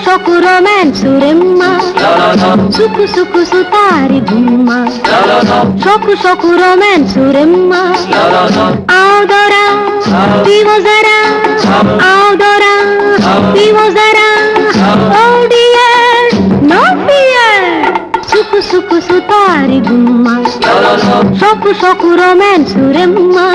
షోకు romance రెమ్మ సుకు సుకు సుతారి గుమ్మ షోకు షోకు romance రెమ్మ आओ दोरा पीवो जरा आओ दोरा पीवो जरा ओ डियर नो फियर सुकु सुकु सुतारी गुम्मा शोकु शोकु रोमांस रेम्मा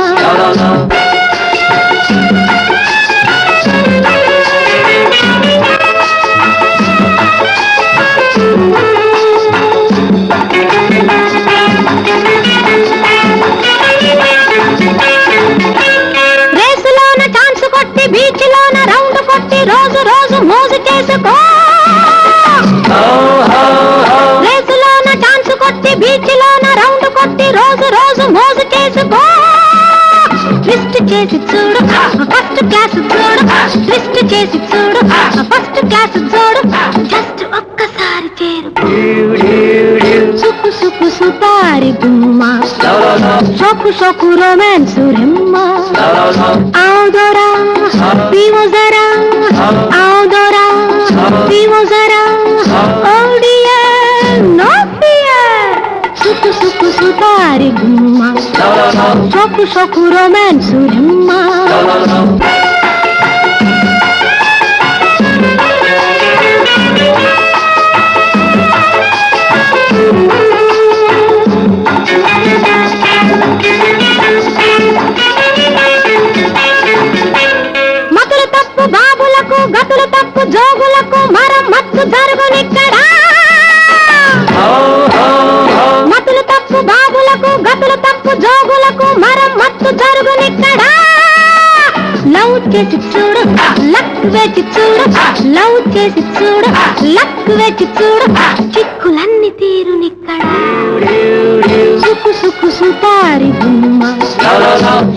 బీచ్ లోన రౌండ్ కొట్టి రోజు రోజు మోజు చేసుకో రేసులోన ఛాన్స్ కొట్టి బీచ్ లోన రౌండ్ కొట్టి రోజు రోజు మోజు చేసుకో ట్విస్ట్ చేసి చూడు ఫస్ట్ క్లాస్ చూడు ట్విస్ట్ చేసి చూడు ఫస్ట్ క్లాస్ చూడు జస్ట్ ఒక్కసారి చేరు సుకు సుకు సుతారి గుమ్మ షోకు షోకు రొమాన్స్ రెమ్మ आओ दोरा पीवो जरा आओ दोरा पीवो जरा ओ डियर नो फियर सुकु सुकु सुतारी गुम्मा शोकु शोकु रोमांस रेम्मा గతులు తప్పు జోగులకు మరమ్మత్తు జరుగునిక్కడ మతులు తప్పు బాబులకు గతులు తప్పు జోగులకు మరమ్మత్తు జరుగునిక్కడ లవ్ చేసి చూడు లక్ వేసి చూడు లవ్ చేసి చూడు లక్ వేసి చూడు చిక్కులన్నీ తీరునిక్కడ సుకు సుకు సుతారి గుమ్మ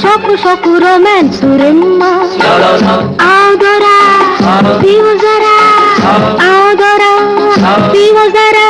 షోకు షోకు రొమాన్స్ రెమ్మ आओ दोरा पीवो जरा आओ दोरा पीवो जरा